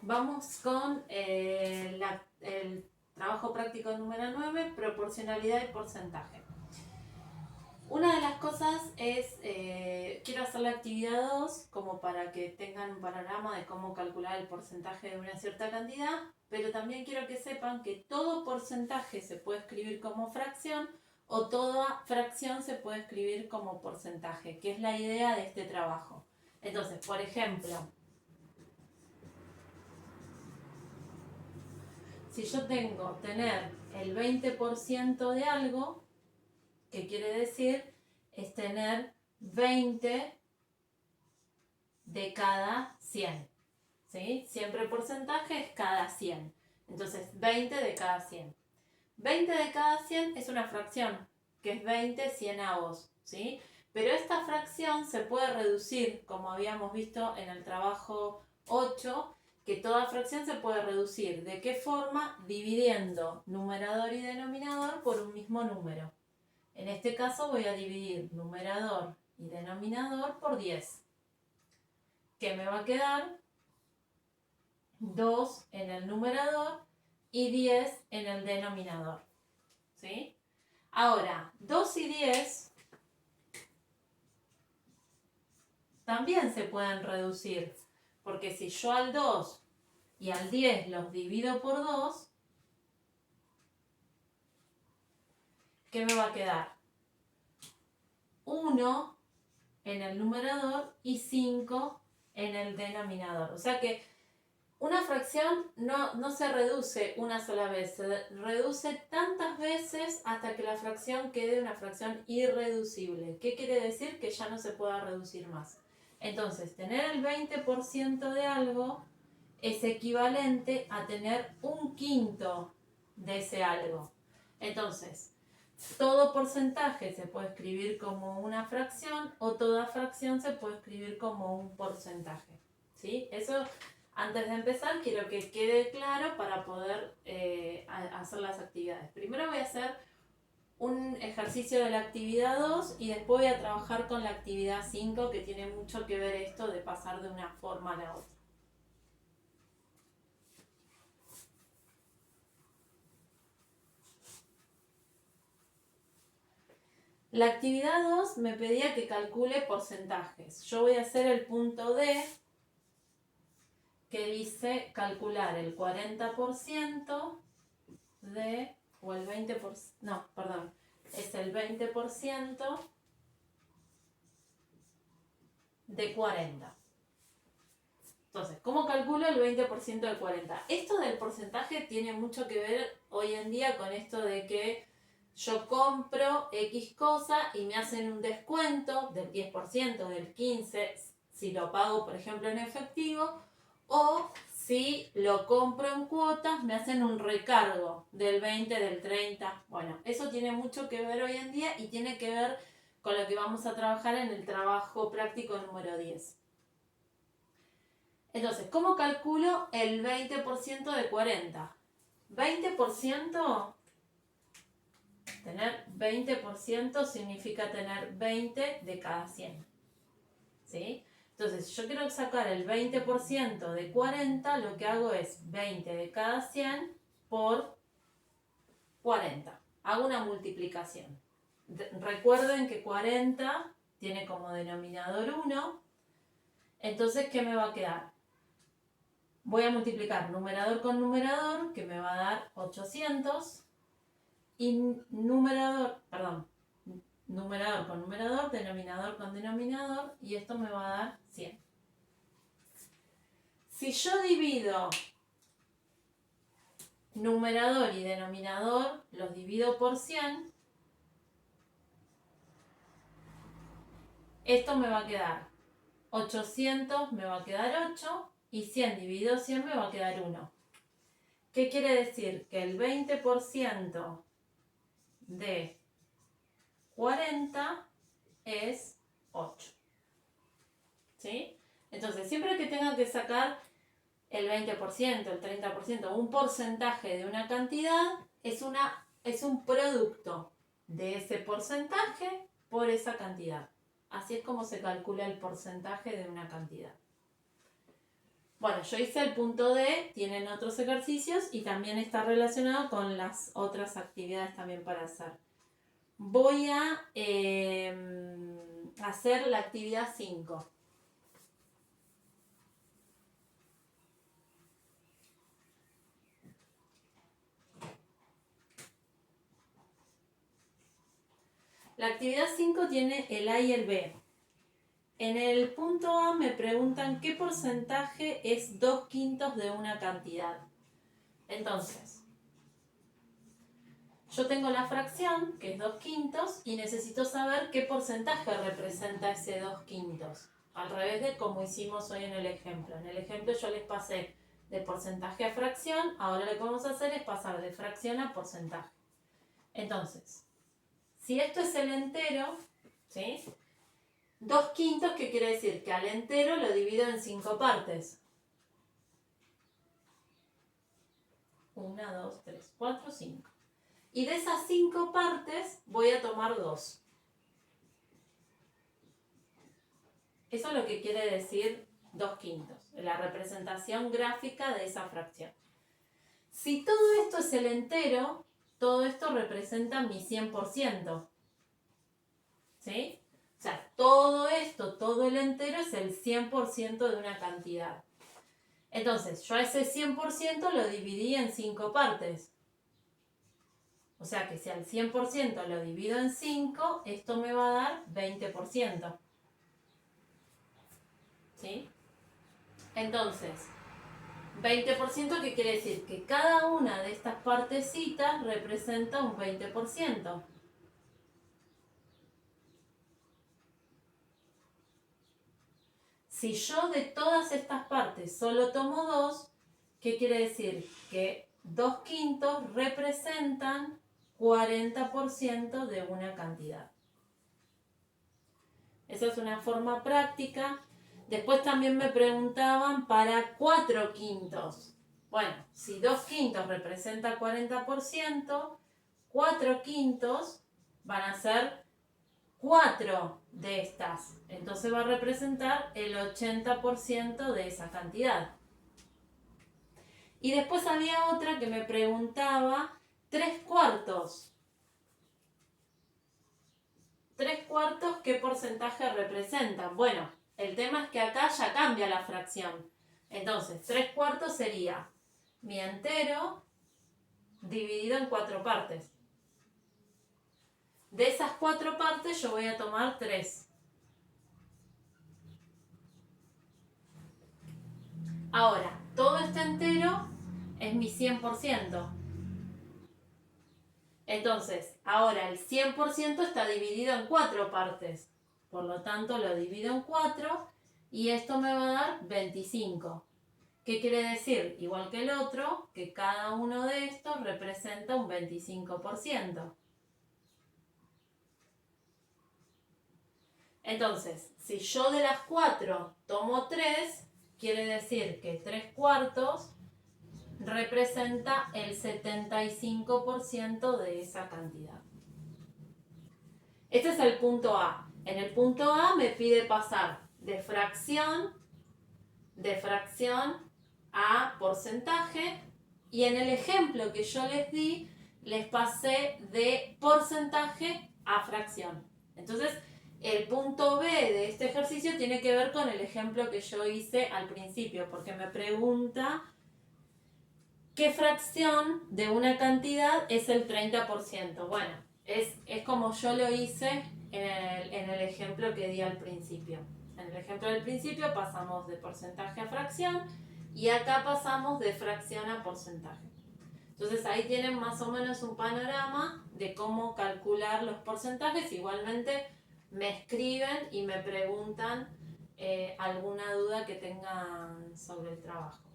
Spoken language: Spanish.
Vamos con el trabajo práctico número 9, proporcionalidad y porcentaje. Una de las cosas es, quiero hacer la actividad 2 como para que tengan un panorama de cómo calcular el porcentaje de una cierta cantidad, pero también quiero que sepan que todo porcentaje se puede escribir como fracción o toda fracción se puede escribir como porcentaje, que es la idea de este trabajo. Entonces, por ejemplo, si yo tengo tener el 20% de algo, ¿qué quiere decir? Es tener 20 de cada 100. ¿Sí? Siempre el porcentaje es cada 100. Entonces, 20 de cada 100. 20 de cada 100 es una fracción, que es 20 100avos. ¿Sí? Pero esta fracción se puede reducir, como habíamos visto en el trabajo 8, que toda fracción se puede reducir. ¿De qué forma? Dividiendo numerador y denominador por un mismo número. En este caso voy a dividir numerador y denominador por 10. ¿Qué me va a quedar? 2 en el numerador y 10 en el denominador. ¿Sí? Ahora, 2 y 10 también se pueden reducir, porque si yo al 2 y al 10 los divido por 2, ¿qué me va a quedar? 1 en el numerador y 5 en el denominador. O sea que una fracción no se reduce una sola vez, se reduce tantas veces hasta que la fracción quede una fracción irreducible. ¿Qué quiere decir? Que ya no se pueda reducir más. Entonces, tener el 20% de algo es equivalente a tener un quinto de ese algo. Entonces, todo porcentaje se puede escribir como una fracción o toda fracción se puede escribir como un porcentaje. ¿Sí? Eso, antes de empezar, quiero que quede claro para poder hacer las actividades. Primero voy a hacer un ejercicio de la actividad 2 y después voy a trabajar con la actividad 5, que tiene mucho que ver esto de pasar de una forma a la otra. La actividad 2 me pedía que calcule porcentajes. Yo voy a hacer el punto D, que dice calcular el 40% de, o el 20%, no, perdón, es el 20% de 40. Entonces, ¿cómo calculo el 20% de 40? Esto del porcentaje tiene mucho que ver hoy en día con esto de que yo compro X cosa y me hacen un descuento del 10%, del 15%, si lo pago, por ejemplo, en efectivo, o si lo compro en cuotas, me hacen un recargo del 20, del 30. Bueno, eso tiene mucho que ver hoy en día y tiene que ver con lo que vamos a trabajar en el trabajo práctico número 10. Entonces, ¿cómo calculo el 20% de 40? 20%, tener 20% significa tener 20 de cada 100. ¿Sí? Entonces, si yo quiero sacar el 20% de 40, lo que hago es 20 de cada 100 por 40. Hago una multiplicación. Recuerden que 40 tiene como denominador 1. Entonces, ¿qué me va a quedar? Voy a multiplicar numerador con numerador, que me va a dar 800. Y numerador con numerador, denominador con denominador, y esto me va a dar 100. Si yo divido numerador y denominador, los divido por 100, esto me va a quedar 800, me va a quedar 8, y 100 dividido 100 me va a quedar 1. ¿Qué quiere decir? Que el 20% de 40 es 8. ¿Sí? Entonces, siempre que tenga que sacar el 20%, el 30%, un porcentaje de una cantidad, es un producto de ese porcentaje por esa cantidad. Así es como se calcula el porcentaje de una cantidad. Bueno, yo hice el punto D, tienen otros ejercicios y también está relacionado con las otras actividades también para hacer. Voy a hacer la actividad 5. La actividad 5 tiene el A y el B. En el punto A me preguntan qué porcentaje es 2/5 de una cantidad. Entonces, yo tengo la fracción, que es 2/5, y necesito saber qué porcentaje representa ese 2/5. Al revés de como hicimos hoy en el ejemplo. En el ejemplo yo les pasé de porcentaje a fracción, ahora lo que vamos a hacer es pasar de fracción a porcentaje. Entonces, si esto es el entero, ¿sí? 2/5, ¿qué quiere decir? Que al entero lo divido en 5 partes. 1, 2, 3, 4, 5. Y de esas 5 partes voy a tomar 2. Eso es lo que quiere decir 2/5, la representación gráfica de esa fracción. Si todo esto es el entero, todo esto representa mi 100%. ¿Sí? O sea, todo esto, todo el entero es el 100% de una cantidad. Entonces, yo a ese 100% lo dividí en 5 partes. O sea que si al 100% lo divido en 5, esto me va a dar 20%. ¿Sí? Entonces, 20%, ¿qué quiere decir? Que cada una de estas partecitas representa un 20%. Si yo de todas estas partes solo tomo 2, ¿qué quiere decir? Que 2/5 representan 40% de una cantidad. Esa es una forma práctica. Después también me preguntaban para 4/5. Bueno, si 2/5 representa 40%, 4/5 van a ser 4 de estas. Entonces va a representar el 80% de esa cantidad. Y después había otra que me preguntaba 3/4. 3/4, ¿qué porcentaje representan? Bueno, el tema es que acá ya cambia la fracción. Entonces, 3/4 sería mi entero dividido en 4 partes. De esas 4 partes yo voy a tomar 3. Ahora, todo este entero es mi 100%. Entonces, ahora el 100% está dividido en 4 partes. Por lo tanto, lo divido en 4 y esto me va a dar 25. ¿Qué quiere decir? Igual que el otro, que cada uno de estos representa un 25%. Entonces, si yo de las 4 tomo 3, quiere decir que 3/4 representa el 75% de esa cantidad. Este es el punto A. En el punto A me pide pasar de fracción a porcentaje, y en el ejemplo que yo les di, les pasé de porcentaje a fracción. Entonces, el punto B de este ejercicio tiene que ver con el ejemplo que yo hice al principio, porque me pregunta ¿qué fracción de una cantidad es el 30%? Bueno, es como yo lo hice en el ejemplo que di al principio. En el ejemplo del principio pasamos de porcentaje a fracción y acá pasamos de fracción a porcentaje. Entonces ahí tienen más o menos un panorama de cómo calcular los porcentajes. Igualmente me escriben y me preguntan alguna duda que tengan sobre el trabajo.